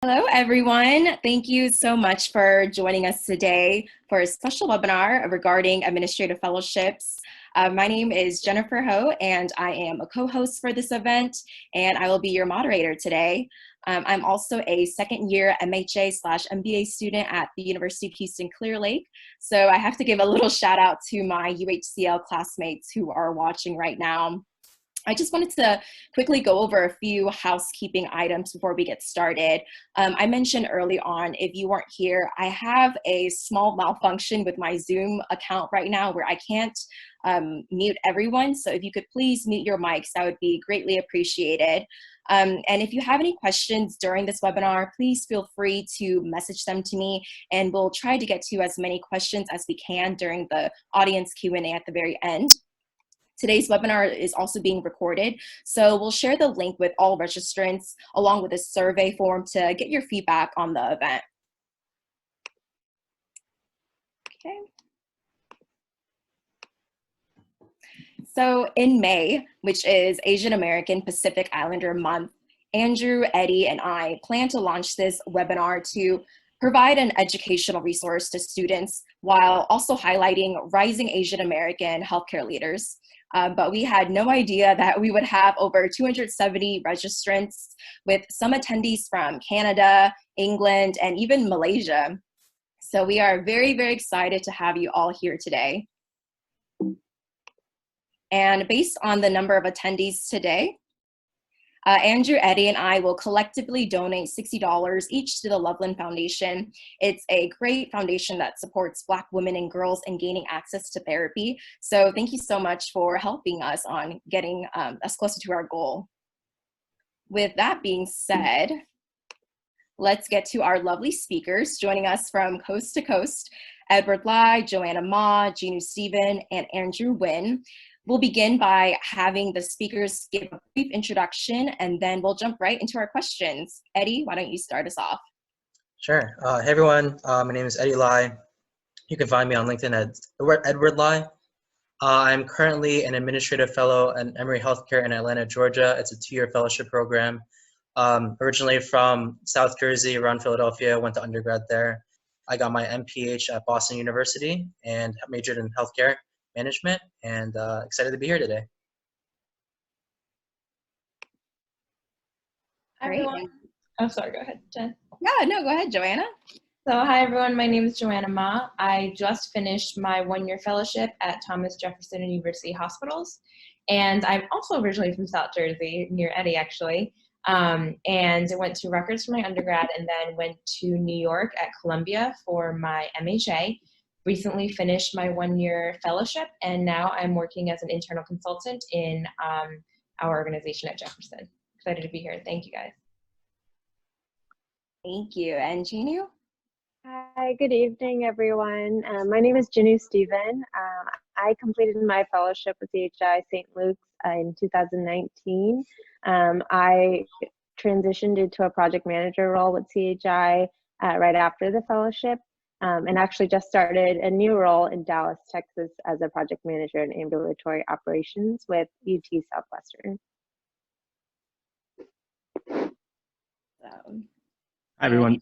Hello, everyone. Thank you so much for joining us today for a special webinar regarding administrative fellowships. My name is Jennifer Ho, and I am a co-host for this event, and I will be your moderator today. I'm also a second-year MHA/MBA student at the University of Houston Clear Lake, so I have to give a little shout out to my UHCL classmates who are watching right now. I just wanted to quickly go over a few housekeeping items before we get started. I mentioned early on, if you weren't here, I have a small malfunction with my Zoom account right now where I can't mute everyone. So if you could please mute your mics, that would be greatly appreciated. And if you have any questions during this webinar, please feel free to message them to me, and we'll try to get to as many questions as we can during the audience Q&A at the very end. Today's webinar is also being recorded, so we'll share the link with all registrants along with a survey form to get your feedback on the event. Okay. So in May, which is Asian American Pacific Islander Month, Andrew, Eddie, and I plan to launch this webinar to provide an educational resource to students while also highlighting rising Asian American healthcare leaders. But we had no idea that we would have over 270 registrants, with some attendees from Canada, England, and even Malaysia. So we are very, very excited to have you all here today. And based on the number of attendees today, Andrew, Eddie, and I will collectively donate $60 each to the Loveland Foundation. It's a great foundation that supports Black women and girls in gaining access to therapy. So thank you so much for helping us on getting us closer to our goal. With that being said, let's get to our lovely speakers joining us from coast to coast: Edward Lai, Joanna Ma, Jinu Stephen, and Andrew Nguyen. We'll begin by having the speakers give a brief introduction, and then we'll jump right into our questions. Eddie, why don't you start us off? Sure. Hey, everyone. My name is Eddie Lai. You can find me on LinkedIn at Edward Lai. I'm currently an administrative fellow at Emory Healthcare in Atlanta, Georgia. It's a 2-year fellowship program. Originally from South Jersey, around Philadelphia, went to undergrad there. I got my MPH at Boston University and majored in healthcare management, and excited to be here today. Hi, everyone. Oh, sorry, go ahead, Jen. Yeah, no, go ahead, Joanna. So hi, everyone. My name is Joanna Ma. I just finished my 1-year fellowship at Thomas Jefferson University Hospitals, and I'm also originally from South Jersey, near Eddie, actually. And I went to Rutgers for my undergrad, and then went to New York at Columbia for my MHA. Recently finished my 1-year fellowship, and now I'm working as an internal consultant in our organization at Jefferson. Excited to be here. Thank you, guys. Thank you. And Jinu? Hi, good evening, everyone. My name is Jinu Stephen. I completed my fellowship with CHI St. Luke's in 2019. I transitioned into a project manager role with CHI right after the fellowship, and actually just started a new role in Dallas, Texas as a project manager in ambulatory operations with UT Southwestern. Hi, everyone.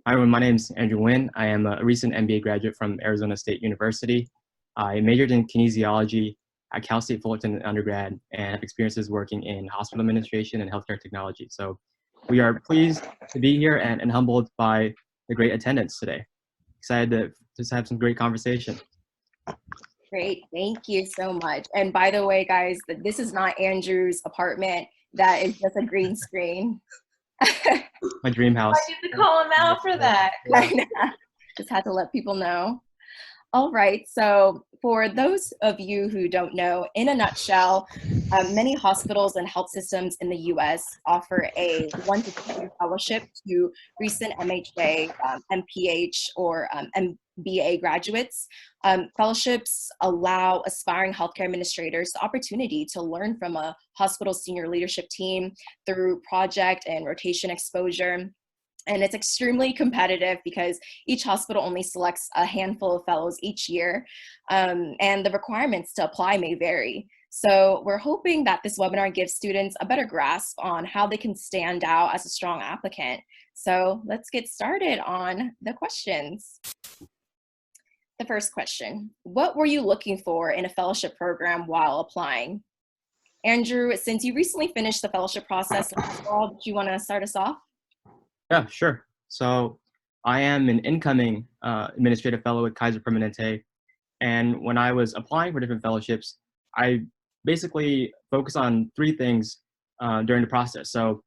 Hi, everyone. My name is Andrew Nguyen. I am a recent MBA graduate from Arizona State University. I majored in kinesiology at Cal State Fullerton in undergrad, and have experiences working in hospital administration and healthcare technology. So we are pleased to be here and humbled by the great attendance today. Excited to just have some great conversation. Great, thank you so much. And by the way, guys, this is not Andrew's apartment. That is just a green screen. My dream house. I need to call him out for that. Just had to let people know. All right, so for those of you who don't know, in a nutshell, many hospitals and health systems in the US offer a 1 to 2-year fellowship to recent MHA, MPH, or MBA graduates. Fellowships allow aspiring healthcare administrators the opportunity to learn from a hospital senior leadership team through project and rotation exposure. And it's extremely competitive because each hospital only selects a handful of fellows each year, and the requirements to apply may vary. So we're hoping that this webinar gives students a better grasp on how they can stand out as a strong applicant. So let's get started on the questions. The first question, what were you looking for in a fellowship program while applying? Andrew, since you recently finished the fellowship process last fall, do you want to start us off? Yeah, sure. So I am an incoming administrative fellow at Kaiser Permanente. And when I was applying for different fellowships, I basically focused on three things during the process. So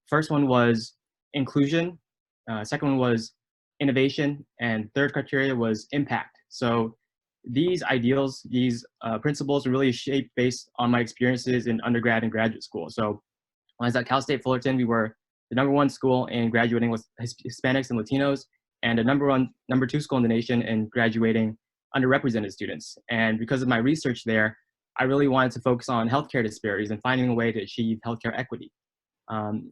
first one was inclusion, second one was innovation, and third criteria was impact. So these ideals, these principles are really shaped based on my experiences in undergrad and graduate school. So when I was at Cal State Fullerton, we were the #1 school in graduating with Hispanics and Latinos, and the number two school in the nation in graduating underrepresented students. And because of my research there, I really wanted to focus on healthcare disparities and finding a way to achieve healthcare equity.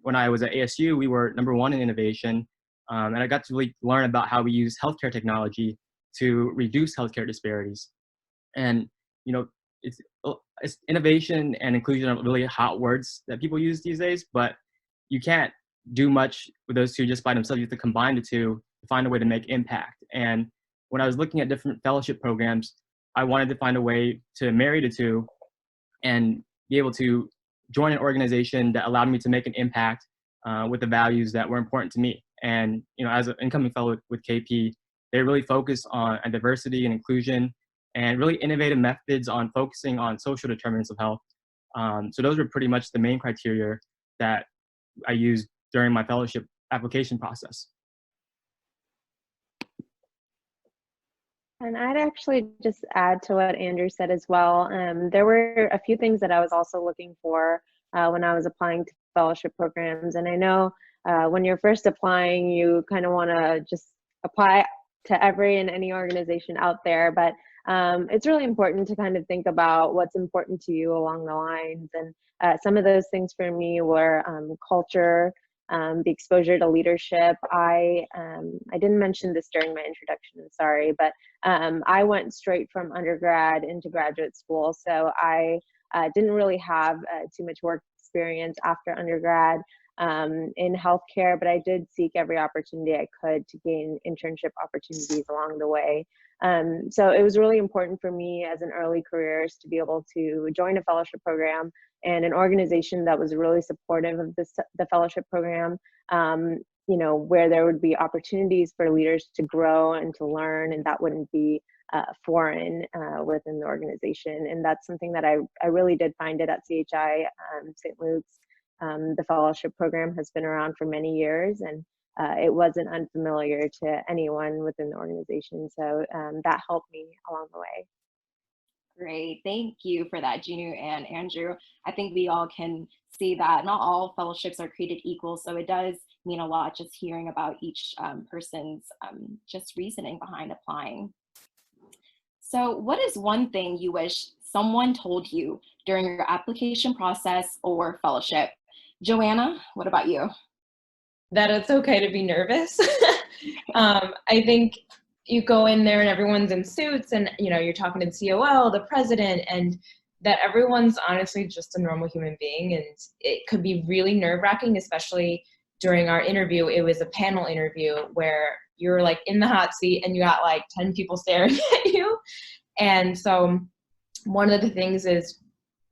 When I was at ASU, we were #1 in innovation, and I got to really learn about how we use healthcare technology to reduce healthcare disparities. And you know, it's innovation and inclusion are really hot words that people use these days, but you can't do much with those two just by themselves. You have to combine the two to find a way to make impact. And when I was looking at different fellowship programs, I wanted to find a way to marry the two and be able to join an organization that allowed me to make an impact with the values that were important to me. And as an incoming fellow with KP, they really focus on diversity and inclusion and really innovative methods on focusing on social determinants of health. So those were pretty much the main criteria that I used during my fellowship application process. And I'd actually just add to what Andrew said as well. There were a few things that I was also looking for when I was applying to fellowship programs. And I know when you're first applying, you kind of want to just apply to every and any organization out there. But it's really important to kind of think about what's important to you along the lines. And some of those things for me were culture, the exposure to leadership. I didn't mention this during my introduction, I'm sorry, but I went straight from undergrad into graduate school. So I didn't really have too much work experience after undergrad in healthcare, but I did seek every opportunity I could to gain internship opportunities along the way. So it was really important for me as an early careerist to be able to join a fellowship program and an organization that was really supportive of the fellowship program, where there would be opportunities for leaders to grow and to learn, and that wouldn't be foreign within the organization. And that's something that I really did find it at CHI, St. Luke's. The fellowship program has been around for many years, and it wasn't unfamiliar to anyone within the organization. So that helped me along the way. Great, thank you for that, Jinu and Andrew. I think we all can see that not all fellowships are created equal, so it does mean a lot just hearing about each person's just reasoning behind applying. So what is one thing you wish someone told you during your application process or fellowship? Joanna, what about you? That it's okay to be nervous. I think you go in there and everyone's in suits and you're talking to the COO, the president, and that everyone's honestly just a normal human being, and it could be really nerve-wracking, especially during our interview. It was a panel interview where you're like in the hot seat and you got like 10 people staring at you. And so one of the things is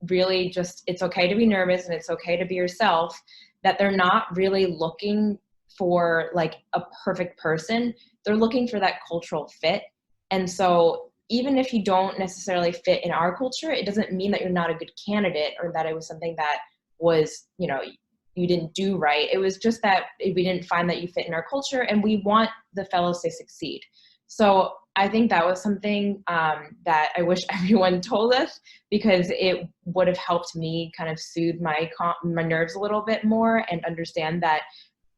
really just, it's okay to be nervous and it's okay to be yourself, that they're not really looking for like a perfect person. They're looking for that cultural fit. And so even if you don't necessarily fit in our culture, it doesn't mean that you're not a good candidate or that it was something that was, you didn't do right. It was just that we didn't find that you fit in our culture, and we want the fellows to succeed. So I think that was something that I wish everyone told us, because it would have helped me kind of soothe my nerves a little bit more and understand that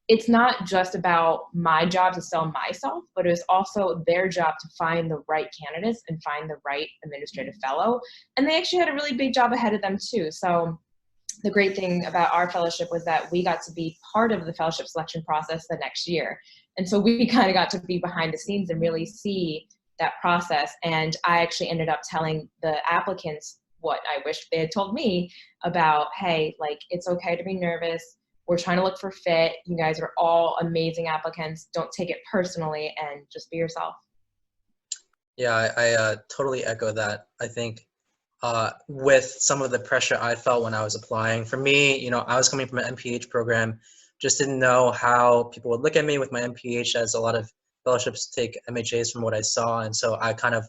it's not just about my job to sell myself, but it was also their job to find the right candidates and find the right administrative fellow. And they actually had a really big job ahead of them too. So the great thing about our fellowship was that we got to be part of the fellowship selection process the next year. And so we kind of got to be behind the scenes and really see that process. And I actually ended up telling the applicants what I wish they had told me about, hey, like, it's okay to be nervous. We're trying to look for fit. You guys are all amazing applicants. Don't take it personally and just be yourself. Yeah, I totally echo that. I think with some of the pressure I felt when I was applying, for me, you know, I was coming from an MPH program, just didn't know how people would look at me with my MPH, as a lot of fellowships take MHAs from what I saw. And so I kind of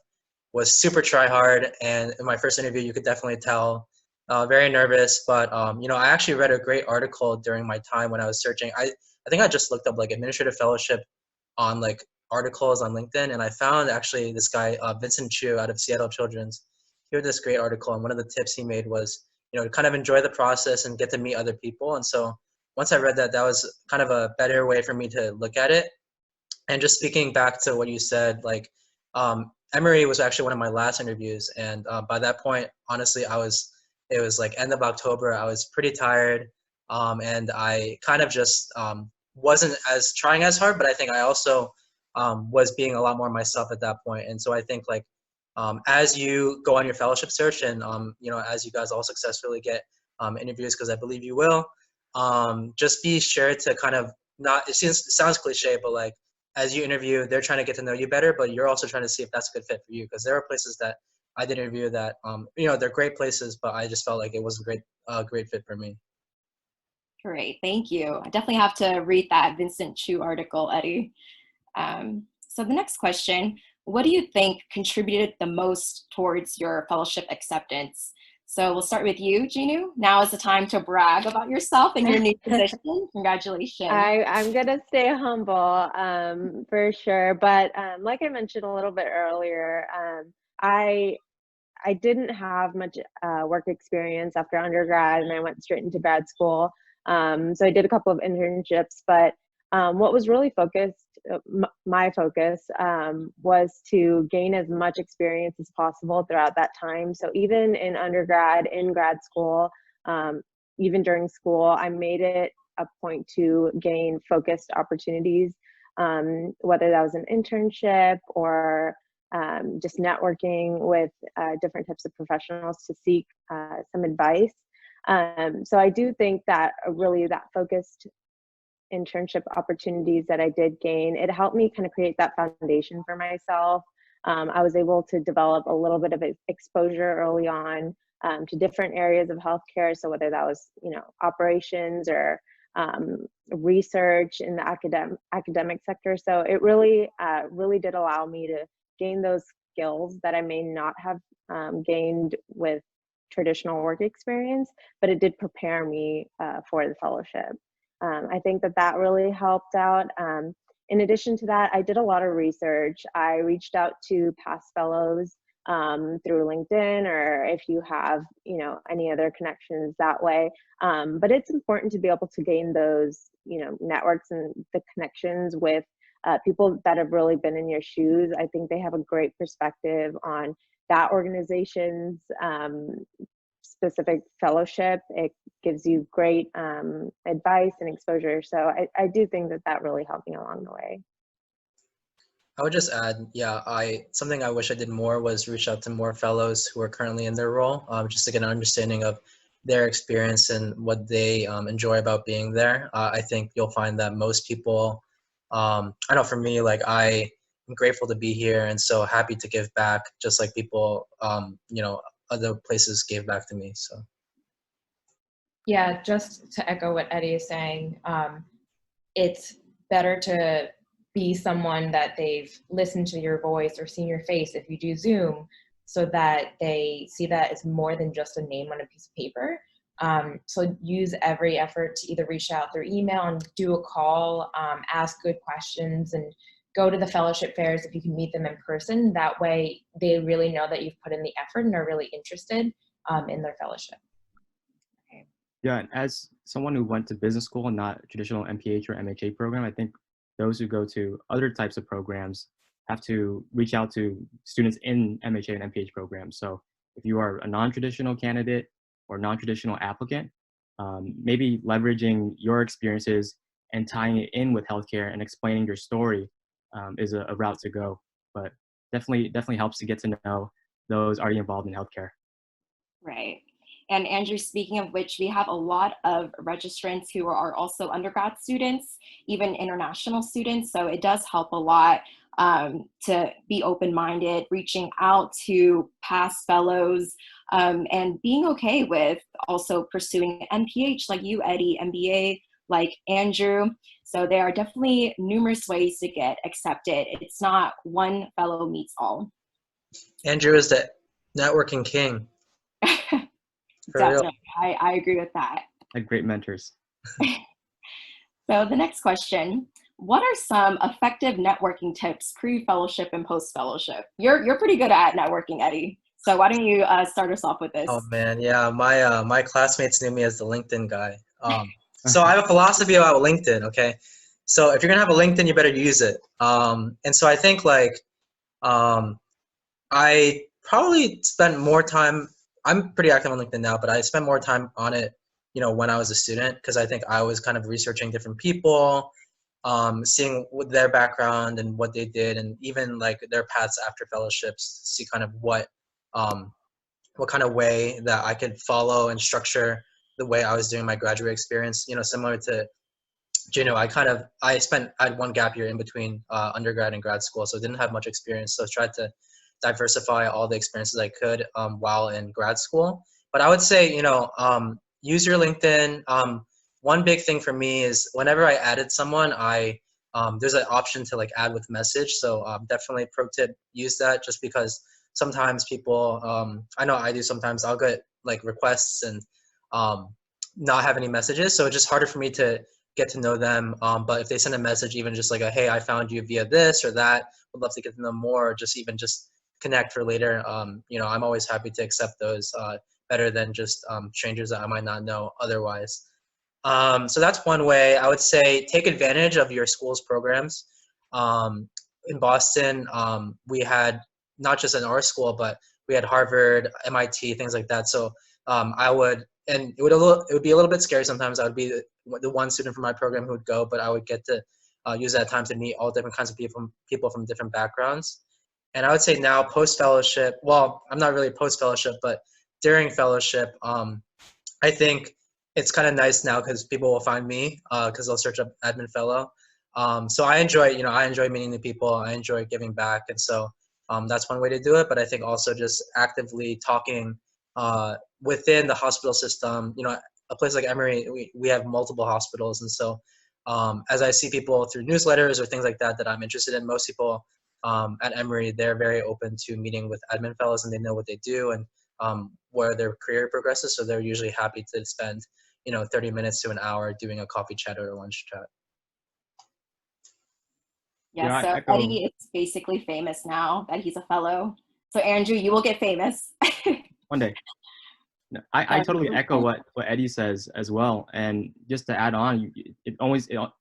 was super try hard. And in my first interview, you could definitely tell, very nervous. But, you know, I actually read a great article during my time when I was searching. I think I just looked up like administrative fellowship on like articles on LinkedIn, and I found actually this guy, Vincent Chu out of Seattle Children's. He had this great article, and one of the tips he made was, you know, to kind of enjoy the process and get to meet other people. And so once I read that, that was kind of a better way for me to look at it. And just speaking back to what you said, like, Emory was actually one of my last interviews, and by that point, honestly, it was like end of October. I was pretty tired, and I kind of just wasn't as trying as hard, but I think I also was being a lot more myself at that point. And so I think, like, as you go on your fellowship search, and you know, as you guys all successfully get interviews, because I believe you will, just be sure to kind of not. It sounds cliche, but like, as you interview, they're trying to get to know you better, but you're also trying to see if that's a good fit for you. Because there are places that I did interview that, you know, they're great places, but I just felt like it wasn't great fit for me. Great, thank you. I definitely have to read that Vincent Chu article, Eddie. So the next question, what do you think contributed the most towards your fellowship acceptance? So we'll start with you, Jinu. Now is the time to brag about yourself and your new position. Congratulations. I'm gonna stay humble, for sure. But like I mentioned a little bit earlier, I didn't have much work experience after undergrad, and I went straight into grad school. So I did a couple of internships, but what was really my focus was to gain as much experience as possible throughout that time. So even in undergrad, in grad school, even during school, I made it a point to gain focused opportunities, whether that was an internship or just networking with different types of professionals to seek some advice. So I do think that really that focused internship opportunities that I did gain, it helped me kind of create that foundation for myself. I was able to develop a little bit of exposure early on to different areas of healthcare. So whether that was, you know, operations or research in the academic sector. So it really did allow me to gain those skills that I may not have gained with traditional work experience, but it did prepare me for the fellowship. I think that really helped out. In addition to that, I did a lot of research. I reached out to past fellows through LinkedIn, or if you have, you know, any other connections that way. But it's important to be able to gain those, you know, networks and the connections with people that have really been in your shoes. I think they have a great perspective on that organization's specific fellowship. It gives you great advice and exposure. So I do think that really helped me along the way. I would just add, yeah, something I wish I did more was reach out to more fellows who are currently in their role, just to get an understanding of their experience and what they enjoy about being there. I think you'll find that most people, I know for me, like, I am grateful to be here and so happy to give back, just like people, you know, other places gave back to me. So. Yeah, just to echo what Eddie is saying, it's better to be someone that they've listened to your voice or seen your face if you do Zoom, so that they see that it's more than just a name on a piece of paper. So use every effort to either reach out through email and do a call, ask good questions, and go to the fellowship fairs if you can meet them in person. That way they really know that you've put in the effort and are really interested in their fellowship. Yeah, and as someone who went to business school and not a traditional MPH or MHA program, I think those who go to other types of programs have to reach out to students in MHA and MPH programs. So if you are a non-traditional candidate or non-traditional applicant, maybe leveraging your experiences and tying it in with healthcare and explaining your story is a route to go. But definitely helps to get to know those already involved in healthcare. Right. And Andrew, speaking of which, we have a lot of registrants who are also undergrad students, even international students. So it does help a lot to be open-minded, reaching out to past fellows, and being okay with also pursuing MPH like you, Eddie, MBA like Andrew. So there are definitely numerous ways to get accepted. It's not one fellow meets all. Andrew is the networking king. For real. Definitely, I agree with that. Like great mentors. So the next question, what are some effective networking tips pre-fellowship and post-fellowship? You're pretty good at networking, Eddie. So why don't you start us off with this? Oh man, yeah, my classmates knew me as the LinkedIn guy. So I have a philosophy about LinkedIn. Okay, so if you're gonna have a LinkedIn, you better use it. And so I think like I probably spent more time. I'm pretty active on LinkedIn now, but I spent more time on it, when I was a student, because I think I was kind of researching different people, seeing what their background and what they did, and even like their paths after fellowships, to see kind of what kind of way that I could follow and structure the way I was doing my graduate experience. Similar to Jinu, I had one gap year in between undergrad and grad school, so I didn't have much experience. So I tried to diversify all the experiences I could while in grad school. But I would say, use your LinkedIn. One big thing for me is whenever I added someone, there's an option to like add with message. So definitely pro tip, use that, just because sometimes people, I know I do sometimes, I'll get like requests and not have any messages. So it's just harder for me to get to know them. But if they send a message, even just like hey, I found you via this or that, would love to get to know more, or just connect for later. I'm always happy to accept those, better than just strangers that I might not know otherwise. So that's one way. I would say take advantage of your school's programs. In Boston, we had not just in our school, but we had Harvard, MIT, things like that. So and it would be a little bit scary sometimes. I would be the one student from my program who would go, but I would get to use that time to meet all different kinds of people from different backgrounds. And I would say now post-fellowship, well, I'm not really post-fellowship, but during fellowship, I think it's kind of nice now because people will find me because they'll search up admin fellow. So I enjoy meeting new people. I enjoy giving back. And so that's one way to do it. But I think also just actively talking within the hospital system, a place like Emory, we have multiple hospitals. And so as I see people through newsletters or things like that I'm interested in, most people at Emory, they're very open to meeting with admin fellows, and they know what they do and where their career progresses. So they're usually happy to spend 30 minutes to an hour doing a coffee chat or a lunch chat. Yeah, so Eddie is basically famous now that he's a fellow. So Andrew, you will get famous. One day. No, I totally echo what Eddie says as well. And just to add on,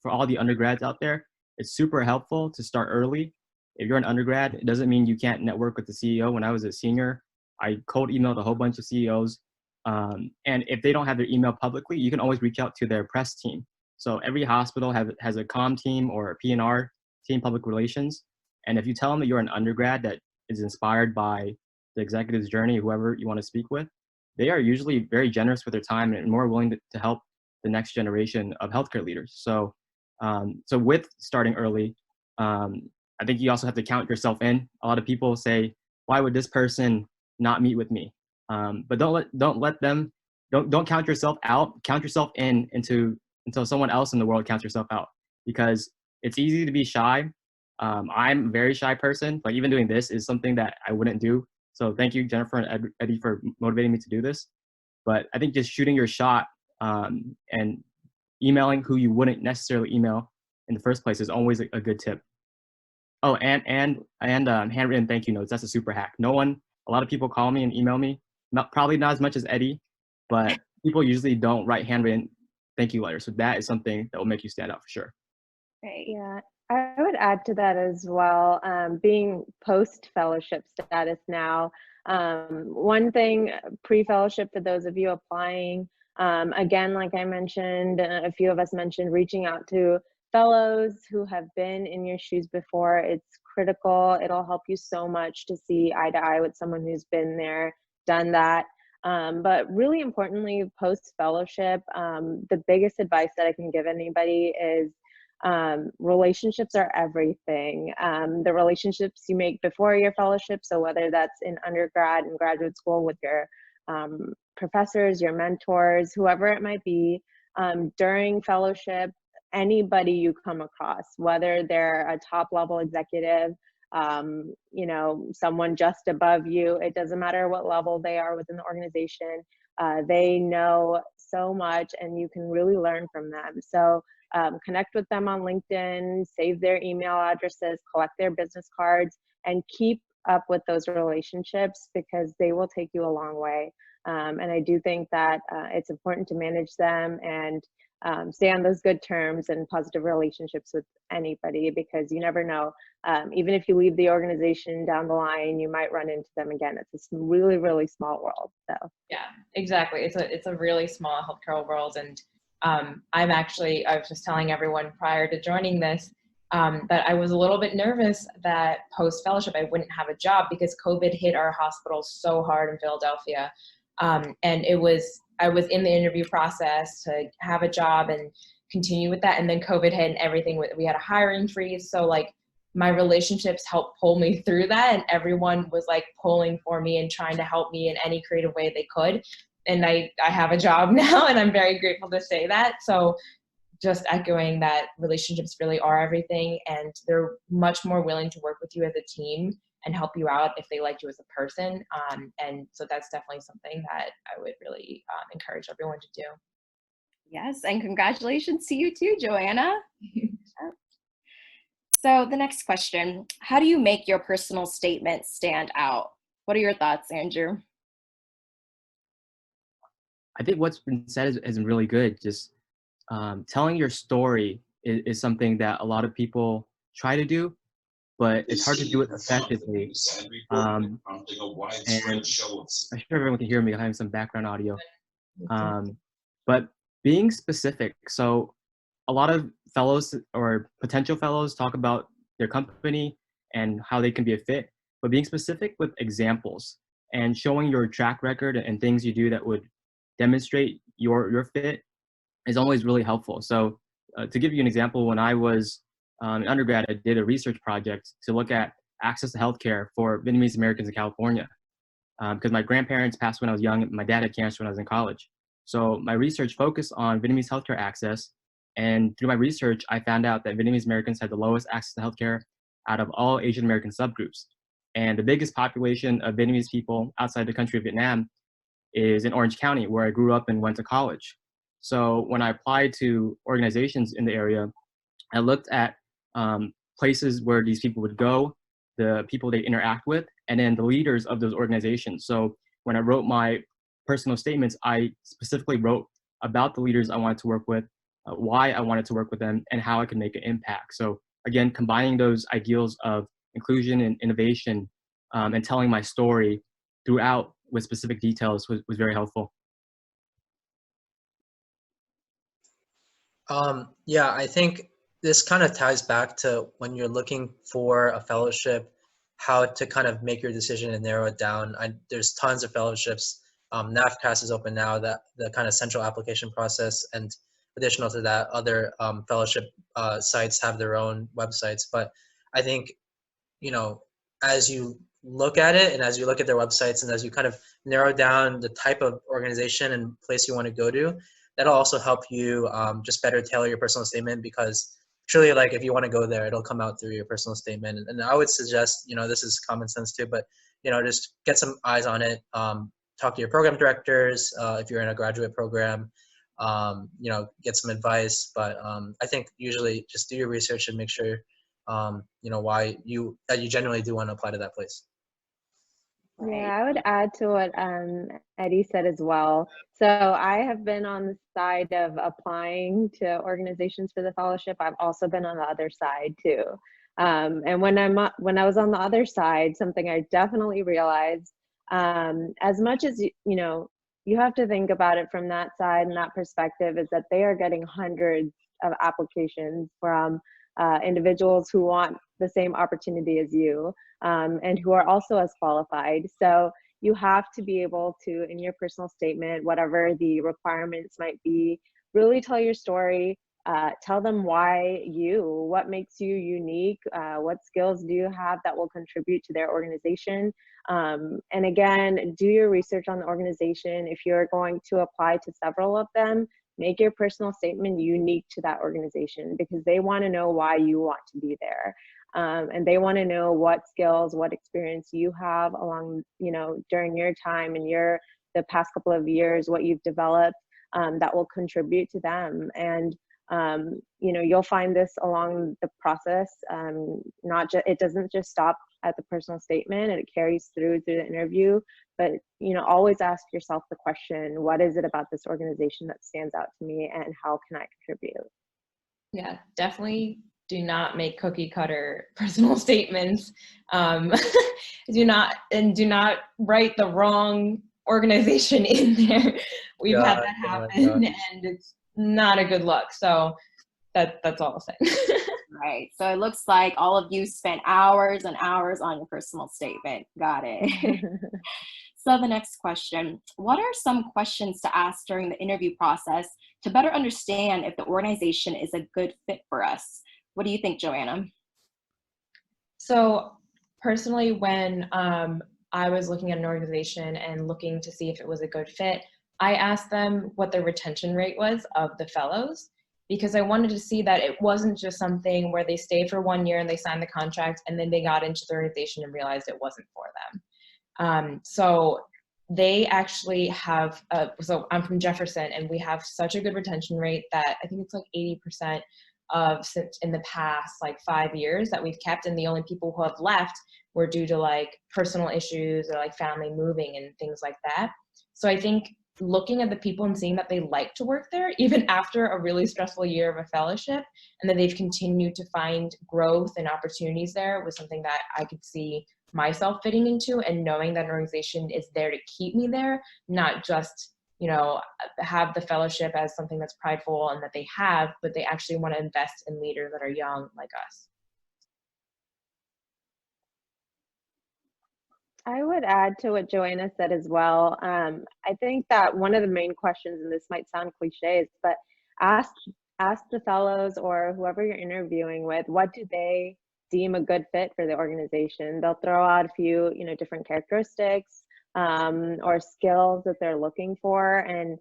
for all the undergrads out there, it's super helpful to start early. If you're an undergrad, it doesn't mean you can't network with the CEO. When I was a senior, I cold emailed a whole bunch of CEOs. And if they don't have their email publicly, you can always reach out to their press team. So every hospital has a comm team or a P&R team, public relations. And if you tell them that you're an undergrad that is inspired by the executive's journey, whoever you want to speak with, they are usually very generous with their time and more willing to help the next generation of healthcare leaders. So, so with starting early, I think you also have to count yourself in. A lot of people say, "Why would this person not meet with me?" But don't count yourself out. Count yourself in until someone else in the world counts yourself out, because it's easy to be shy. I'm a very shy person. Like even doing this is something that I wouldn't do. So thank you, Jennifer and Eddie, for motivating me to do this. But I think just shooting your shot and emailing who you wouldn't necessarily email in the first place is always a good tip. Oh, and handwritten thank you notes. That's a super hack. A lot of people call me and email me. Probably not as much as Eddie, but people usually don't write handwritten thank you letters. So that is something that will make you stand out for sure. Right. Yeah, I would add to that as well, being post-fellowship status now. One thing, pre-fellowship for those of you applying, again, like I mentioned, a few of us mentioned, reaching out to fellows who have been in your shoes before. It's critical. It'll help you so much to see eye to eye with someone who's been there, done that. But really importantly, post-fellowship, the biggest advice that I can give anybody is relationships are everything. The relationships you make before your fellowship, so whether that's in undergrad and graduate school with your professors, your mentors, whoever it might be, during fellowship, anybody you come across, whether they're a top level executive, you know, someone just above you, it doesn't matter what level they are within the organization, they know so much and you can really learn from them. So connect with them on LinkedIn, save their email addresses, collect their business cards, and keep up with those relationships because they will take you a long way. And I do think that it's important to manage them and stay on those good terms and positive relationships with anybody because you never know. Even if you leave the organization down the line, you might run into them again. It's a really, really small world. So yeah, exactly. It's a really small healthcare world, and I was just telling everyone prior to joining this that I was a little bit nervous that post fellowship I wouldn't have a job because COVID hit our hospital so hard in Philadelphia, and I was in the interview process to have a job and continue with that, and then COVID hit and everything. We had a hiring freeze, so like my relationships helped pull me through that, and everyone was like pulling for me and trying to help me in any creative way they could. And I have a job now, and I'm very grateful to say that. So just echoing that relationships really are everything, and they're much more willing to work with you as a team and help you out if they like you as a person. And so that's definitely something that I would really encourage everyone to do. Yes, and congratulations to you too, Joanna. So the next question, how do you make your personal statement stand out? What are your thoughts, Andrew? I think what's been said has been really good. Just telling your story is something that a lot of people try to do, but it's hard to do it effectively. And I'm sure everyone can hear me. I have some background audio. But being specific. So a lot of fellows or potential fellows talk about their company and how they can be a fit, but being specific with examples and showing your track record and things you do that would demonstrate your fit is always really helpful. So to give you an example, when I was an undergrad, I did a research project to look at access to healthcare for Vietnamese Americans in California. Because my grandparents passed when I was young, and my dad had cancer when I was in college. So my research focused on Vietnamese healthcare access. And through my research, I found out that Vietnamese Americans had the lowest access to healthcare out of all Asian American subgroups. And the biggest population of Vietnamese people outside the country of Vietnam is in Orange County, where I grew up and went to college. So when I applied to organizations in the area, I looked at places where these people would go, the people they interact with, and then the leaders of those organizations. So when I wrote my personal statements, I specifically wrote about the leaders I wanted to work with, why I wanted to work with them, and how I could make an impact. So again, combining those ideals of inclusion and innovation and telling my story throughout with specific details was very helpful. Yeah, I think this kind of ties back to when you're looking for a fellowship, how to kind of make your decision and narrow it down. There's tons of fellowships. NAFCAS is open now, that the kind of central application process, and additional to that, other fellowship sites have their own websites. But I think, you know, as you look at it and as you look at their websites and as you kind of narrow down the type of organization and place you want to go to, that'll also help you just better tailor your personal statement, because truly, like, if you want to go there, it'll come out through your personal statement. And I would suggest, you know, this is common sense too, but, you know, just get some eyes on it. Talk to your program directors if you're in a graduate program, you know, get some advice. But I think usually just do your research and make sure, you know, why you genuinely do want to apply to that place. yeah, I would add to what Eddie said as well. So I have been on the side of applying to organizations for the fellowship. I've also been on the other side too. And when I was on the other side, something I definitely realized, as much as you know, you have to think about it from that side and that perspective, is that they are getting hundreds of applications from individuals who want the same opportunity as you, and who are also as qualified. So you have to be able to, in your personal statement, whatever the requirements might be, really tell your story. Tell them what makes you unique, what skills do you have that will contribute to their organization. And again, do your research on the organization. If you're going to apply to several of them, make your personal statement unique to that organization, because they want to know why you want to be there. And they want to know what skills, what experience you have along, during your time and the past couple of years, what you've developed that will contribute to them. And you'll find this along the process. It doesn't just stop at the personal statement, and it carries through the interview. But always ask yourself the question: what is it about this organization that stands out to me, and how can I contribute? Yeah, definitely do not make cookie cutter personal statements. Do not write the wrong organization in there. We've had that happen, and it's not a good look. So that's all I'll say. Right. So it looks like all of you spent hours and hours on your personal statement. Got it. So the next question: what are some questions to ask during the interview process to better understand if the organization is a good fit for us? What do you think, Joanna? So personally, when I was looking at an organization and looking to see if it was a good fit, I asked them what their retention rate was of the fellows, because I wanted to see that it wasn't just something where they stayed for 1 year and they signed the contract and then they got into the organization and realized it wasn't for them. So they actually have, so I'm from Jefferson, and we have such a good retention rate that I think it's like 80% since in the past like 5 years that we've kept, and the only people who have left were due to like personal issues or like family moving and things like that. So I think looking at the people and seeing that they like to work there even after a really stressful year of a fellowship, and that they've continued to find growth and opportunities there, was something that I could see myself fitting into, and knowing that an organization is there to keep me there, not just have the fellowship as something that's prideful and that they have, but they actually want to invest in leaders that are young like us. I would add to what Joanna said as well. I think that one of the main questions, and this might sound cliche, but ask the fellows or whoever you're interviewing with, what do they deem a good fit for the organization? They'll throw out a few, different characteristics or skills that they're looking for, and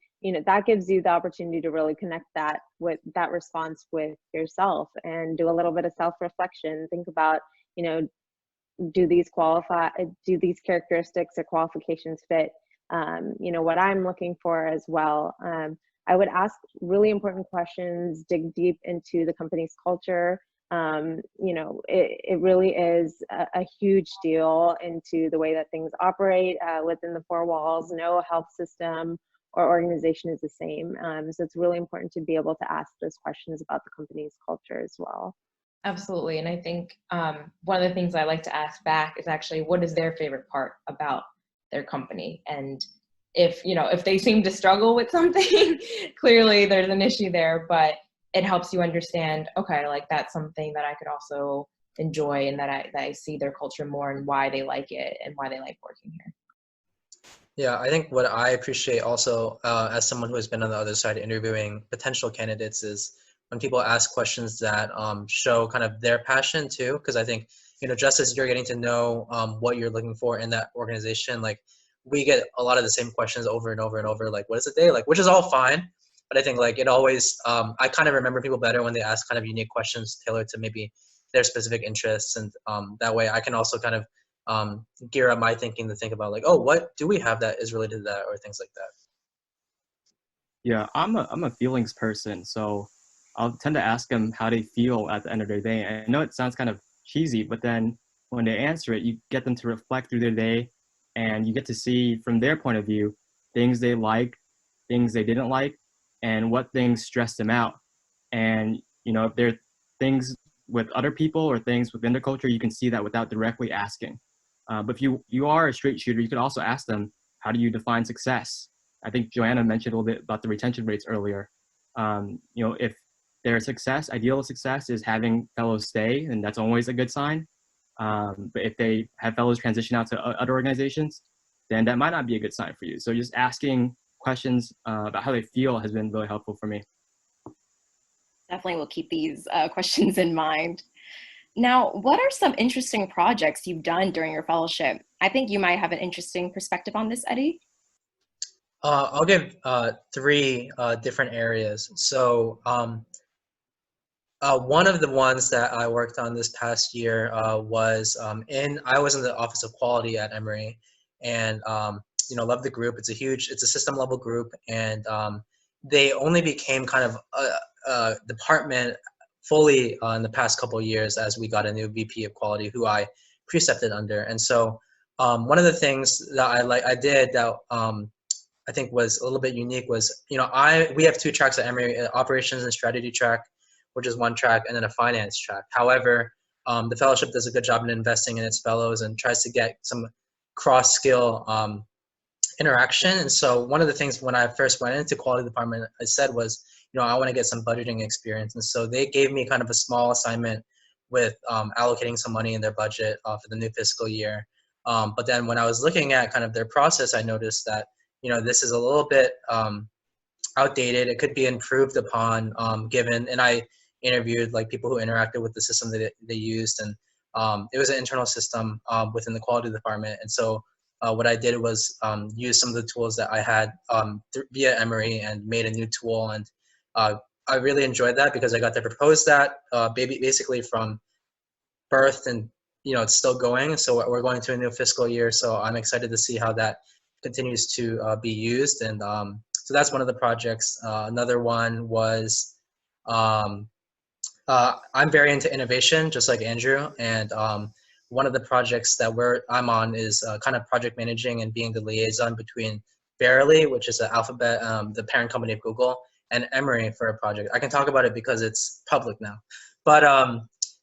that gives you the opportunity to really connect that with that response with yourself, and do a little bit of self-reflection. Think about, do these characteristics or qualifications fit what I'm looking for as well. I would ask really important questions, dig deep into the company's culture. It really is a huge deal into the way that things operate within the four walls. No health system or organization is the same. So it's really important to be able to ask those questions about the company's culture as well. Absolutely. And I think one of the things I like to ask back is actually, what is their favorite part about their company? And if they seem to struggle with something, clearly there's an issue there, but it helps you understand, okay, like that's something that I could also enjoy, and that I see their culture more and why they like it and why they like working here. Yeah, I think what I appreciate also as someone who has been on the other side interviewing potential candidates is when people ask questions that show kind of their passion too, because I think, just as you're getting to know what you're looking for in that organization, like we get a lot of the same questions over and over and over, like what is a day like, which is all fine. But I think like it always, I kind of remember people better when they ask kind of unique questions tailored to maybe their specific interests. And that way I can also kind of gear up my thinking to think about like, oh, what do we have that is related to that, or things like that. Yeah, I'm a feelings person, so I'll tend to ask them how they feel at the end of their day. I know it sounds kind of cheesy, but then when they answer it, you get them to reflect through their day, and you get to see from their point of view things they like, things they didn't like, and what things stressed them out. And if there are things with other people or things within the culture, you can see that without directly asking. But if you are a straight shooter, you could also ask them, how do you define success? I think Joanna mentioned a little bit about the retention rates earlier. If their success, ideal success, is having fellows stay, and that's always a good sign. But if they have fellows transition out to other organizations, then that might not be a good sign for you. So just asking questions about how they feel has been really helpful for me. Definitely will keep these questions in mind. Now, what are some interesting projects you've done during your fellowship? I think you might have an interesting perspective on this, Eddie. I'll give three different areas. So one of the ones that I worked on this past year was I was in the Office of Quality at Emory, and love the group. It's a system level group, and they only became kind of a department fully in the past couple of years as we got a new VP of Quality who I precepted under. And so one of the things that I did that I think was a little bit unique was, we have two tracks at Emory, operations and strategy track, which is one track, and then a finance track. However, the fellowship does a good job in investing in its fellows and tries to get some cross-skill interaction. And so one of the things when I first went into quality department, I said was, I want to get some budgeting experience. And so they gave me kind of a small assignment with allocating some money in their budget for the new fiscal year. But then when I was looking at kind of their process, I noticed that, this is a little bit outdated. It could be improved upon and I interviewed like people who interacted with the system that they used, and it was an internal system within the quality department. And so what I did was use some of the tools that I had via Emory and made a new tool, and I really enjoyed that because I got to propose that basically from birth, and it's still going. So we're going to a new fiscal year, so I'm excited to see how that continues to be used. And so that's one of the projects. Another one was I'm very into innovation, just like Andrew, and one of the projects that I'm on is kind of project managing and being the liaison between Verily, which is Alphabet, the parent company of Google, and Emory for a project. I can talk about it because it's public now. But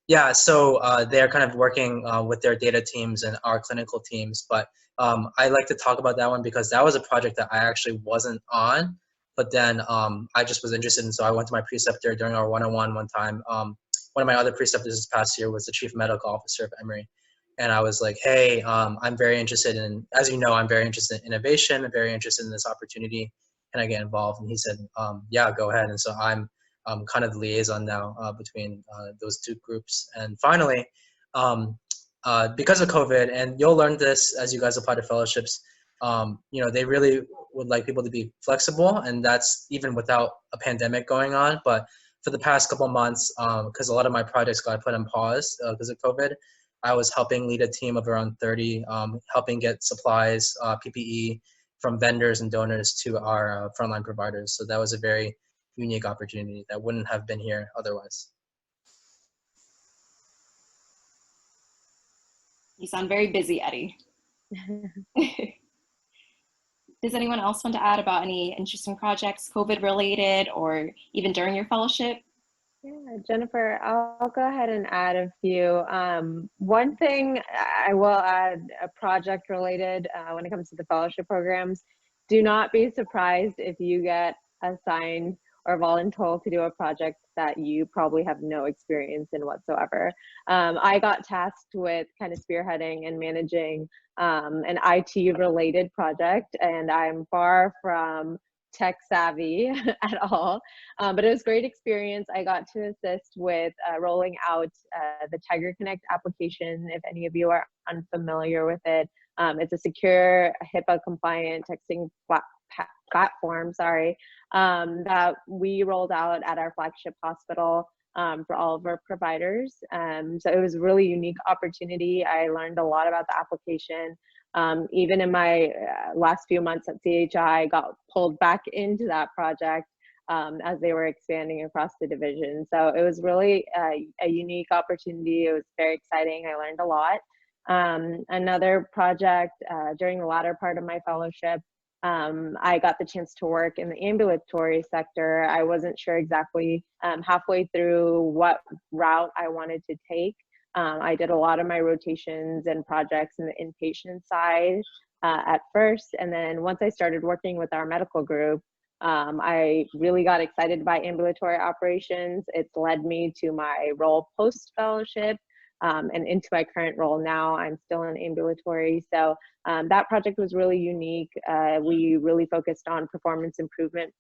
yeah, so they're kind of working with their data teams and our clinical teams. But I like to talk about that one because that was a project that I actually wasn't on, but then I just was interested, and so I went to my preceptor during our one-on-one one time. One of my other preceptors this past year was the chief medical officer of Emory, and I was like, hey, I'm very interested in, as you know, I'm very interested in innovation. I'm very interested in this opportunity. Can I get involved? And he said, yeah, go ahead. And so I'm kind of the liaison now between those two groups. And finally, because of COVID, and you'll learn this as you guys apply to fellowships, they really would like people to be flexible, and that's even without a pandemic going on. But for the past couple months, because a lot of my projects got put on pause because of COVID, I was helping lead a team of around 30, helping get supplies, PPE from vendors and donors to our frontline providers. So that was a very unique opportunity that wouldn't have been here otherwise. You sound very busy, Eddie. Does anyone else want to add about any interesting projects, COVID related, or even during your fellowship? Yeah, Jennifer, I'll go ahead and add a few. One thing I will add, a project related when it comes to the fellowship programs. Do not be surprised if you get assigned or voluntold to do a project that you probably have no experience in whatsoever. I got tasked with kind of spearheading and managing an IT related project, and I'm far from tech savvy at all, but it was a great experience. I got to assist with rolling out the Tiger Connect application. If any of you are unfamiliar with it, it's a secure, HIPAA compliant texting platform, that we rolled out at our flagship hospital for all of our providers. So it was a really unique opportunity. I learned a lot about the application. Even in my last few months at CHI, I got pulled back into that project as they were expanding across the division. So it was really a unique opportunity. It was very exciting. I learned a lot. Another project during the latter part of my fellowship, I got the chance to work in the ambulatory sector. I wasn't sure exactly halfway through what route I wanted to take. I did a lot of my rotations and projects in the inpatient side at first. And then once I started working with our medical group, I really got excited by ambulatory operations. It's led me to my role post-fellowship and into my current role now. I'm still in ambulatory. So that project was really unique. We really focused on performance improvement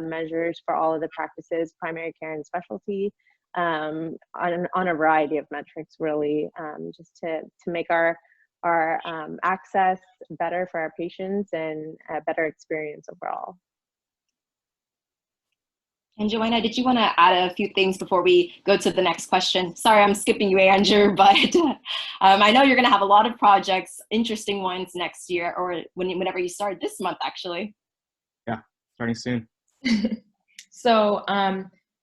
measures for all of the practices, primary care and specialty, on a variety of metrics, really, just to make our access better for our patients and a better experience overall. And Joanna, did you want to add a few things before we go to the next question? Sorry, I'm skipping you, Andrew, but I know you're going to have a lot of projects, interesting ones next year, or whenever you start this month, actually. Yeah, starting soon. So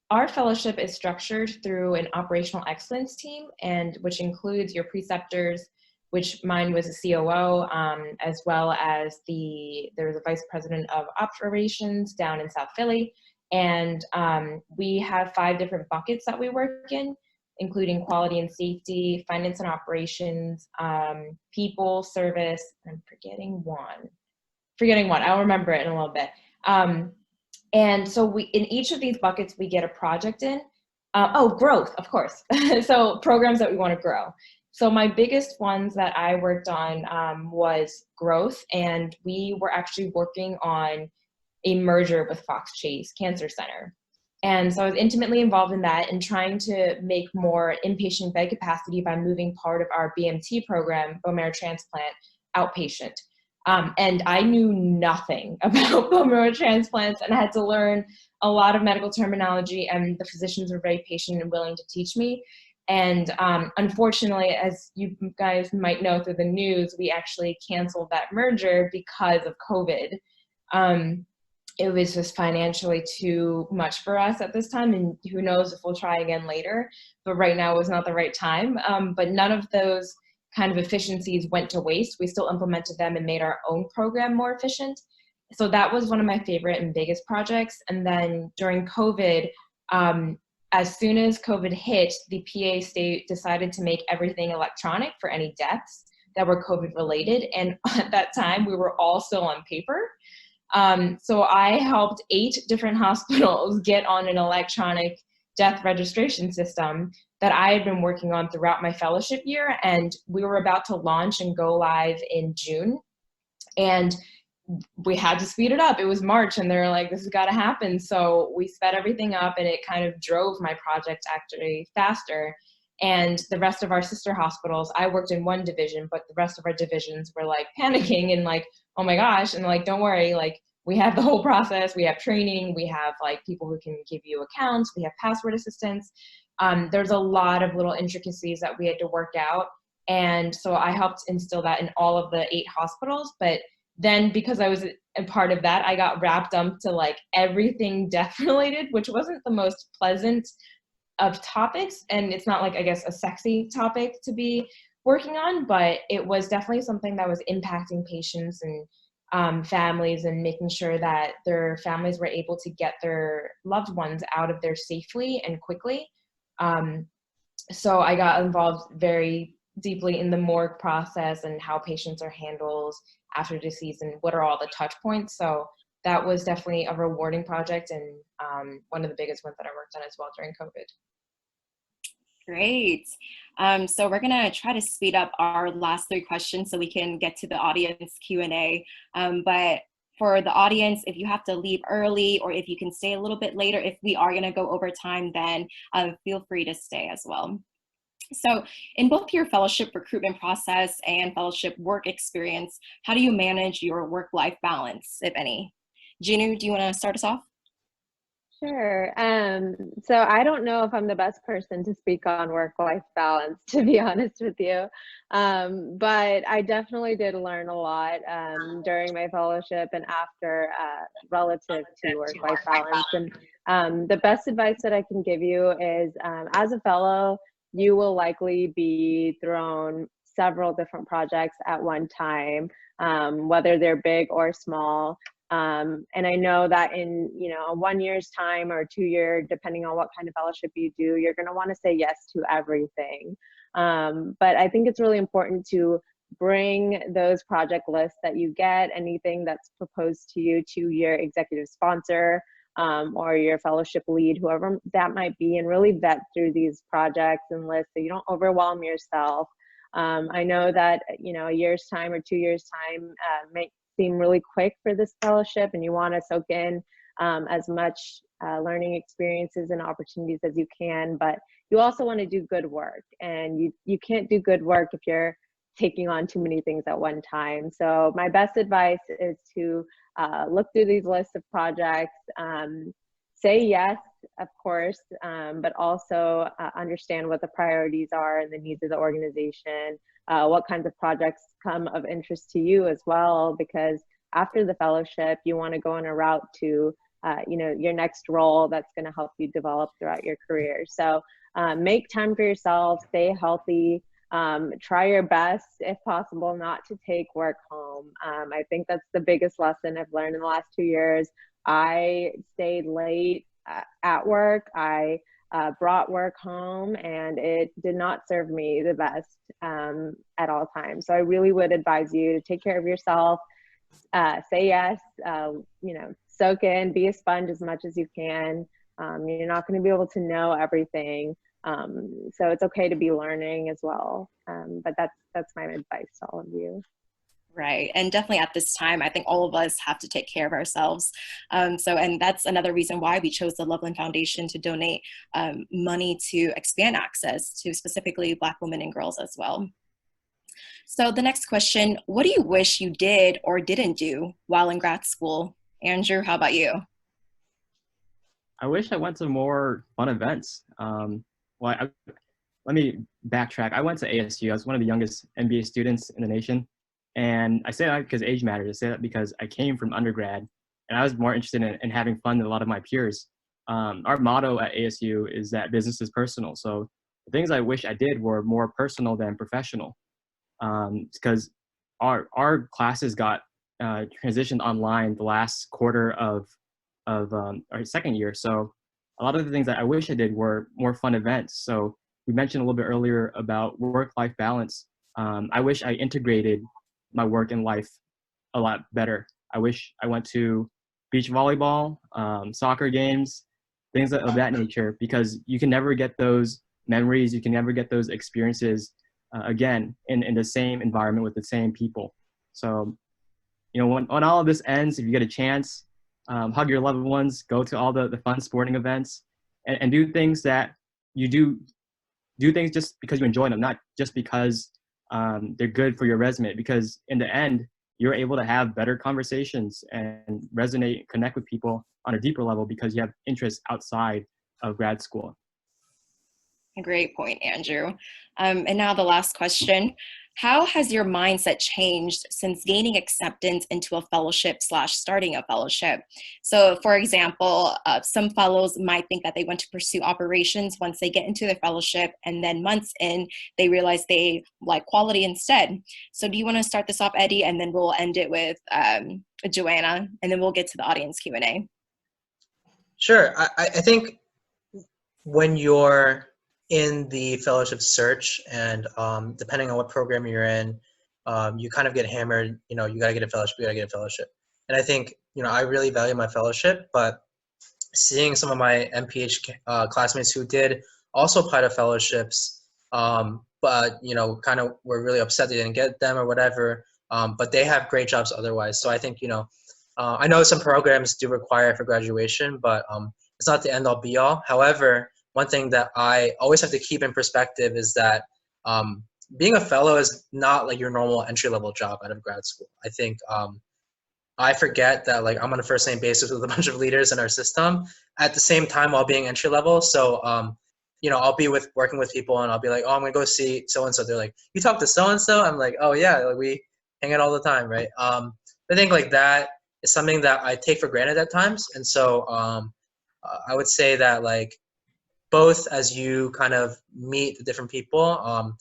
our fellowship is structured through an operational excellence team, and which includes your preceptors, which mine was a COO, as well as there was a vice president of operations down in South Philly. And we have 5 different buckets that we work in, including quality and safety, finance and operations, people, service. I'm forgetting one. I'll remember it in a little bit. And so in each of these buckets, we get a project in. Growth, of course. So programs that we want to grow. So my biggest ones that I worked on was growth, and we were actually working on a merger with Fox Chase Cancer Center. And so I was intimately involved in that and trying to make more inpatient bed capacity by moving part of our BMT program, bone marrow transplant, outpatient. And I knew nothing about bone marrow transplants, and I had to learn a lot of medical terminology, and the physicians were very patient and willing to teach me. And unfortunately, as you guys might know through the news, we actually canceled that merger because of COVID. It was just financially too much for us at this time, and who knows if we'll try again later, but right now was not the right time. But none of those kind of efficiencies went to waste. We still implemented them and made our own program more efficient. So that was one of my favorite and biggest projects. And then during COVID, as soon as COVID hit, the PA state decided to make everything electronic for any deaths that were COVID related. And at that time, we were all still on paper. So I helped 8 different hospitals get on an electronic death registration system that I had been working on throughout my fellowship year. And we were about to launch and go live in June. And we had to speed it up. It was March, and they're like, this has got to happen. So we sped everything up, and it kind of drove my project actually faster. And the rest of our sister hospitals, I worked in one division, but the rest of our divisions were like panicking and like, oh my gosh. And like, don't worry, like we have the whole process. We have training. We have like people who can give you accounts. We have password assistance. There's a lot of little intricacies that we had to work out. And so I helped instill that in all of the 8 hospitals. But then because I was a part of that, I got wrapped up to like everything death related, which wasn't the most pleasant of topics. And it's not like, I guess, a sexy topic to be working on, but it was definitely something that was impacting patients and families, and making sure that their families were able to get their loved ones out of there safely and quickly. So I got involved very deeply in the morgue process and how patients are handled after deceased and what are all the touch points. So that was definitely a rewarding project, and one of the biggest ones that I worked on as well during COVID. Great. So we're gonna try to speed up our last 3 questions so we can get to the audience Q&A. But for the audience, if you have to leave early or if you can stay a little bit later, if we are gonna go over time, then feel free to stay as well. So in both your fellowship recruitment process and fellowship work experience, how do you manage your work-life balance, if any? Jinu, do you want to start us off? Sure. So I don't know if I'm the best person to speak on work-life balance, to be honest with you. But I definitely did learn a lot during my fellowship and after relative to work-life balance. And the best advice that I can give you is as a fellow, you will likely be thrown several different projects at one time, whether they're big or small. And I know that in, a 1 year's time or 2 year, depending on what kind of fellowship you do, you're going to want to say yes to everything. But I think it's really important to bring those project lists that you get, anything that's proposed to you, to your executive sponsor, or your fellowship lead, whoever that might be, and really vet through these projects and lists so you don't overwhelm yourself. I know that, you know, a year's time or 2 years time may seem really quick for this fellowship, and you want to soak in as much learning experiences and opportunities as you can, but you also want to do good work, and you can't do good work if you're taking on too many things at one time. So my best advice is to look through these lists of projects, say yes, of course, but also understand what the priorities are and the needs of the organization, what kinds of projects come of interest to you as well, because after the fellowship, you want to go on a route to you know, your next role that's going to help you develop throughout your career. So make time for yourself, stay healthy, try your best, if possible, not to take work home. I think that's the biggest lesson I've learned in the last 2 years. I stayed late at work. I brought work home, and it did not serve me the best at all times. So I really would advise you to take care of yourself, say yes, you know, soak in, be a sponge as much as you can. You're not going to be able to know everything. So it's okay to be learning as well. But that's my advice to all of you. Right. And definitely at this time, I think all of us have to take care of ourselves. And that's another reason why we chose the Loveland Foundation to donate money to expand access to specifically Black women and girls as well. So the next question, what do you wish you did or didn't do while in grad school? Andrew, how about you? I wish I went to more fun events. Let me backtrack. I went to ASU. I was one of the youngest MBA students in the nation. And I say that because age matters. I say that because I came from undergrad, and I was more interested in having fun than a lot of my peers. Our motto at ASU is that business is personal. So the things I wish I did were more personal than professional, because our classes got transitioned online the last quarter of our second year. So a lot of the things that I wish I did were more fun events. So we mentioned a little bit earlier about work-life balance. I wish I integrated my work and life a lot better. I wish I went to beach volleyball, soccer games, things of that nature, because you can never get those memories, you can never get those experiences again in the same environment with the same people. So, you know, when all of this ends, if you get a chance, hug your loved ones, go to all the fun sporting events, and do things that you do things just because you enjoy them, not just because they're good for your resume, because in the end, you're able to have better conversations and resonate, connect with people on a deeper level because you have interests outside of grad school. Great point, Andrew. And now the last question. How has your mindset changed since gaining acceptance into a fellowship / starting a fellowship? So for example, some fellows might think that they want to pursue operations once they get into their fellowship, and then months in, they realize they like quality instead. So do you want to start this off, Eddie, and then we'll end it with Joanna, and then we'll get to the audience Q&A. Sure. I think when you're in the fellowship search, and depending on what program you're in, you kind of get hammered, you know, you got to get a fellowship, you got to get a fellowship. And I think, you know, I really value my fellowship, but seeing some of my MPH classmates who did also apply to fellowships, but, you know, kind of were really upset they didn't get them or whatever, but they have great jobs otherwise. So I think, you know, I know some programs do require it for graduation, but it's not the end all be all. However, one thing that I always have to keep in perspective is that being a fellow is not like your normal entry-level job out of grad school. I think I forget that like I'm on a first name basis with a bunch of leaders in our system at the same time while being entry-level. So, you know, I'll be working with people, and I'll be like, oh, I'm gonna go see so-and-so. They're like, you talk to so-and-so? I'm like, oh yeah, like we hang out all the time, right? I think like that is something that I take for granted at times. And so I would say that like, both as you kind of meet the different people,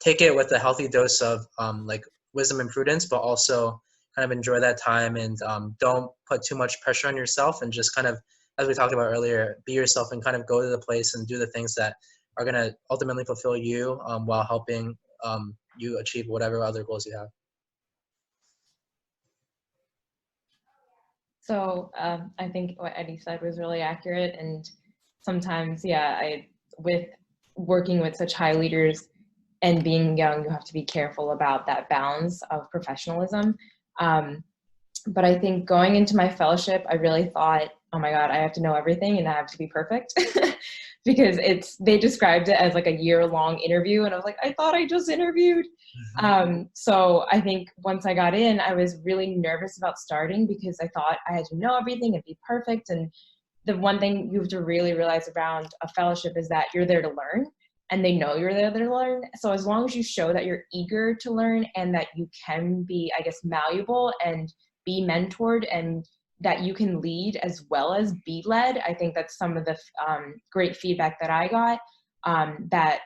take it with a healthy dose of like wisdom and prudence, but also kind of enjoy that time, and don't put too much pressure on yourself, and just kind of, as we talked about earlier, be yourself and kind of go to the place and do the things that are going to ultimately fulfill you while helping you achieve whatever other goals you have. So I think what Eddie said was really accurate. And sometimes, yeah, with working with such high leaders and being young, you have to be careful about that balance of professionalism. But I think going into my fellowship, I really thought, oh my God, I have to know everything and I have to be perfect. Because they described it as like a year-long interview. And I was like, I thought I just interviewed. So I think once I got in, I was really nervous about starting because I thought I had to know everything and be perfect. And the one thing you have to really realize around a fellowship is that you're there to learn, and they know you're there to learn. So as long as you show that you're eager to learn and that you can be, I guess, malleable and be mentored, and that you can lead as well as be led, I think that's some of the great feedback that I got, that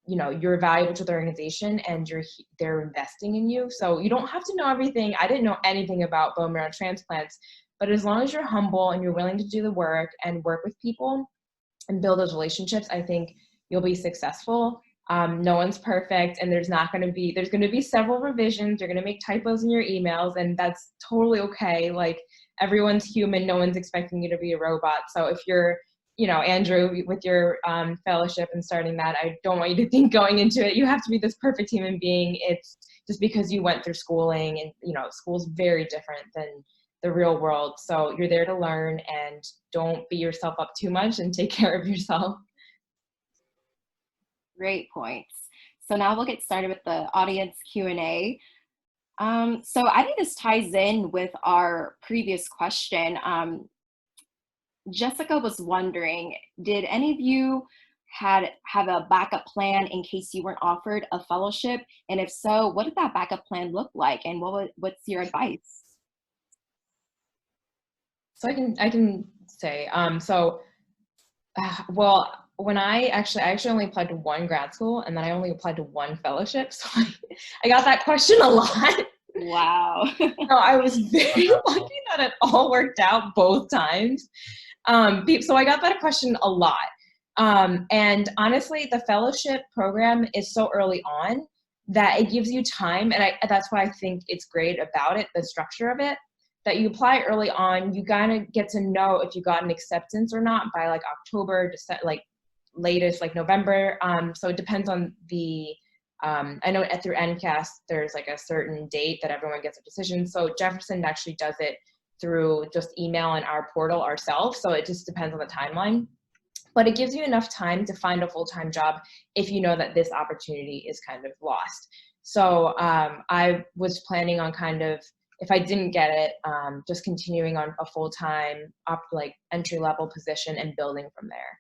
you're valuable to the organization and they're investing in you. So you don't have to know everything. I didn't know anything about bone marrow transplants, but as long as you're humble and you're willing to do the work and work with people and build those relationships, I think you'll be successful. No one's perfect, and there's going to be several revisions. You're going to make typos in your emails, and that's totally okay. Like, everyone's human. No one's expecting you to be a robot. So if you're, Andrew, with your fellowship and starting that, I don't want you to think going into it, you have to be this perfect human being. It's just because you went through schooling, and, school's very different than the real world. So you're there to learn, and don't beat yourself up too much, and take care of yourself. Great points. So now we'll get started with the audience Q&A. So I think this ties in with our previous question. Jessica was wondering, did any of you have a backup plan in case you weren't offered a fellowship? And if so, what did that backup plan look like? And what's your advice? So I can say, well, when I actually only applied to one grad school, and then I only applied to one fellowship. So I got that question a lot. Wow. No, I was very lucky that it all worked out both times. So I got that question a lot. And honestly, the fellowship program is so early on that it gives you time. And that's why I think it's great about it, the structure of it, that you apply early on. You kind of get to know if you got an acceptance or not by like October, like latest, like November. So it depends on I know through NCAS, there's like a certain date that everyone gets a decision. So Jefferson actually does it through just email and our portal ourselves. So it just depends on the timeline. But it gives you enough time to find a full-time job if you know that this opportunity is kind of lost. So I was planning on kind of, if I didn't get it, just continuing on a full-time, like entry-level position and building from there.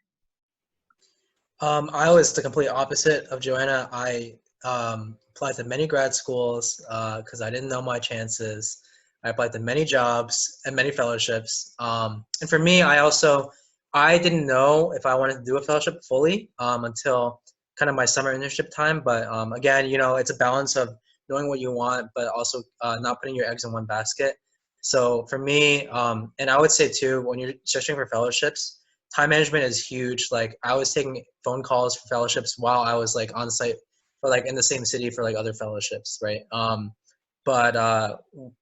I was the complete opposite of Joanna. I applied to many grad schools because I didn't know my chances. I applied to many jobs and many fellowships. And for me, I didn't know if I wanted to do a fellowship fully until kind of my summer internship time. But again, it's a balance of knowing what you want, but also not putting your eggs in one basket. So for me, and I would say too, when you're searching for fellowships, time management is huge. Like, I was taking phone calls for fellowships while I was like on site or like in the same city for like other fellowships, right? But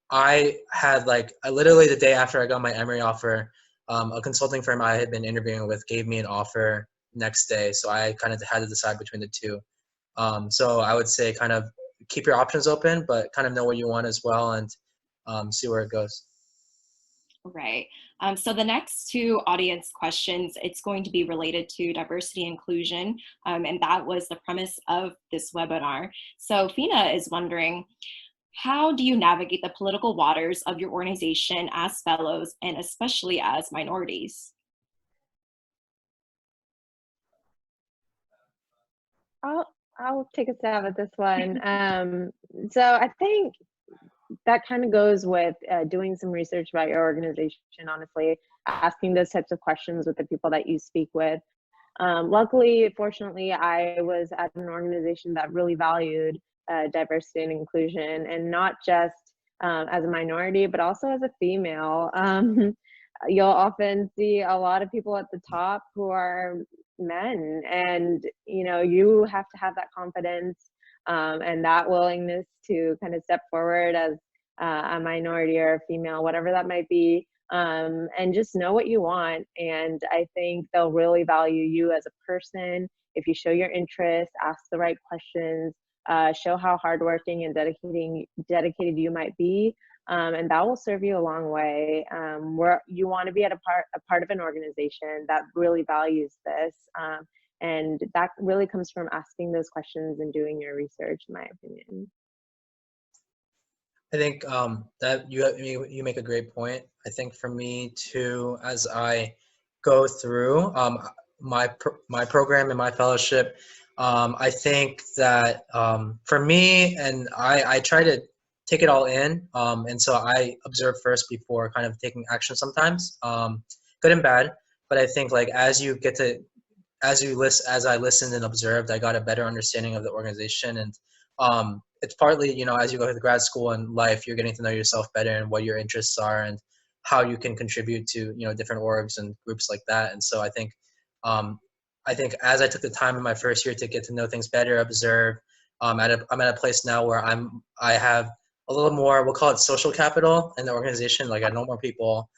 I had literally the day after I got my Emory offer, a consulting firm I had been interviewing with gave me an offer next day. So I kind of had to decide between the two. So I would say kind of keep your options open, but kind of know what you want as well, and see where it goes. Right. So the next two audience questions, it's going to be related to diversity and inclusion, and that was the premise of this webinar. So Fina is wondering, how do you navigate the political waters of your organization as fellows and especially as minorities? I'll take a stab at this one. So I think that kind of goes with doing some research about your organization, honestly, asking those types of questions with the people that you speak with. Luckily, fortunately, I was at an organization that really valued diversity and inclusion, and not just as a minority, but also as a female. You'll often see a lot of people at the top who are men, and you have to have that confidence and that willingness to kind of step forward as a minority or a female, whatever that might be, and just know what you want. And I think they'll really value you as a person if you show your interest, ask the right questions, show how hardworking and dedicated you might be, and that will serve you a long way. Where you want to be at a part of an organization that really values this, and that really comes from asking those questions and doing your research, in my opinion. I think that you make a great point. I think for me too, as I go through my program and my fellowship, I think that for me, and I try to take it all in, and so I observe first before kind of taking action sometimes, good and bad. But I think like as I listened and observed, I got a better understanding of the organization. And it's partly, you know, as you go through grad school and life, you're getting to know yourself better and what your interests are and how you can contribute to, you know, different orgs and groups like that. And so um, I think as I took the time in my first year to get to know things better, observe, I'm at a place now where I have a little more, we'll call it social capital in the organization. Like I know more people,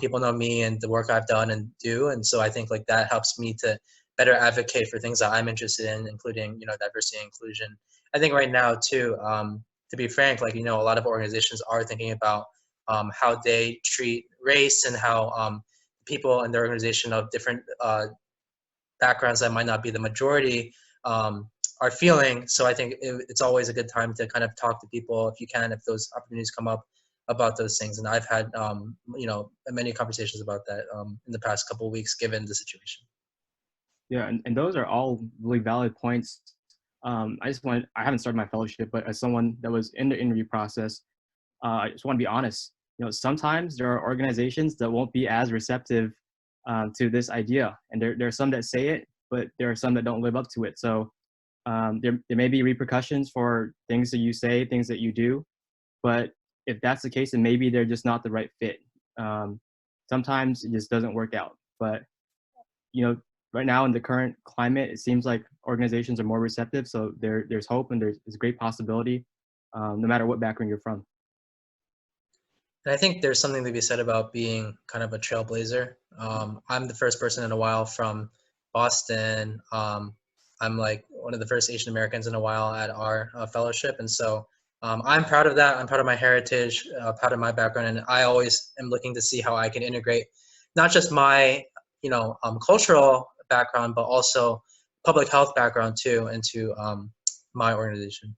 people know me and the work I've done and do. And so I think like that helps me to better advocate for things that I'm interested in, including, you know, diversity and inclusion. I think right now too, to be frank, like, you know, a lot of organizations are thinking about how they treat race and how people in their organization of different backgrounds that might not be the majority are feeling. So I think it's always a good time to kind of talk to people if you can, if those opportunities come up about those things. And I've had, you know, many conversations about that in the past couple of weeks, given the situation. Yeah, and those are all really valid points. I haven't started my fellowship, but as someone that was in the interview process, I just want to be honest. You know, sometimes there are organizations that won't be as receptive to this idea, and there are some that say it, but there are some that don't live up to it. So there may be repercussions for things that you say, things that you do, but if that's the case, then maybe they're just not the right fit. Sometimes it just doesn't work out. But you know, right now in the current climate, it seems like organizations are more receptive. So there's hope and there's a great possibility, no matter what background you're from. And I think there's something to be said about being kind of a trailblazer. I'm the first person in a while from Boston. I'm like one of the first Asian Americans in a while at our fellowship. And so I'm proud of that. I'm proud of my heritage, proud of my background. And I always am looking to see how I can integrate not just my, you know, cultural background, but also public health background too into my organization.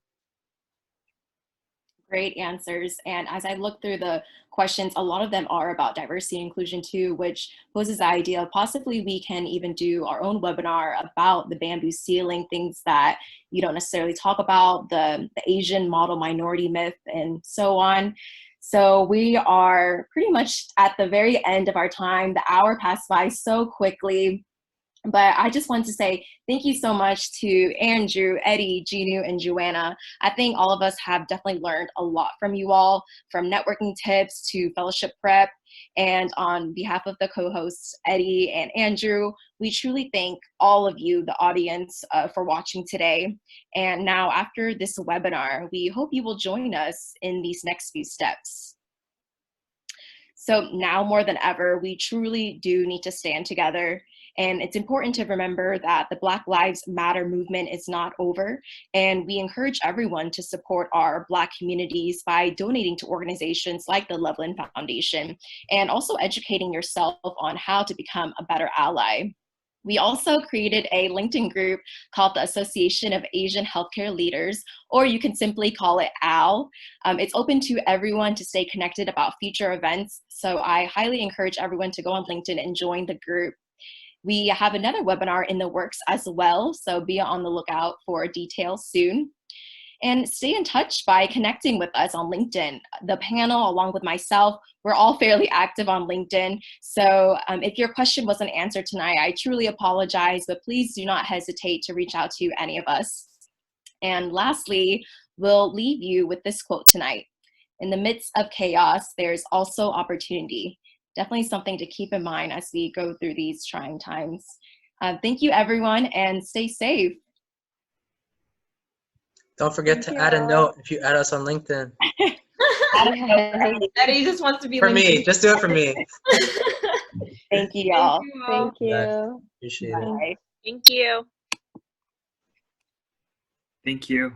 Great answers. And as I look through the questions, a lot of them are about diversity and inclusion too, which poses the idea of possibly we can even do our own webinar about the bamboo ceiling, things that you don't necessarily talk about, the Asian model minority myth, and so on. So we are pretty much at the very end of our time. The hour passed by so quickly. But I just want to say thank you so much to Andrew, Eddie, Jinu, and Joanna. I think all of us have definitely learned a lot from you all, from networking tips to fellowship prep. And on behalf of the co-hosts, Eddie and Andrew, we truly thank all of you, the audience, for watching today. And now after this webinar, we hope you will join us in these next few steps. So now more than ever, we truly do need to stand together. And it's important to remember that the Black Lives Matter movement is not over. And we encourage everyone to support our Black communities by donating to organizations like the Loveland Foundation, and also educating yourself on how to become a better ally. We also created a LinkedIn group called the Association of Asian Healthcare Leaders, or you can simply call it AAHL. It's open to everyone to stay connected about future events. So I highly encourage everyone to go on LinkedIn and join the group. We have another webinar in the works as well, so be on the lookout for details soon. And stay in touch by connecting with us on LinkedIn. The panel, along with myself, we're all fairly active on LinkedIn. So if your question wasn't answered tonight, I truly apologize, but please do not hesitate to reach out to any of us. And lastly, we'll leave you with this quote tonight. In the midst of chaos, there's also opportunity. Definitely something to keep in mind as we go through these trying times. Thank you, everyone, and stay safe. Don't forget to add a note if you add us on LinkedIn. Yes. Eddie just wants to be For me, LinkedIn. just do it for me. Thank you, y'all. you all. Thank Yeah, you. appreciate it. Bye. Thank you. Thank you.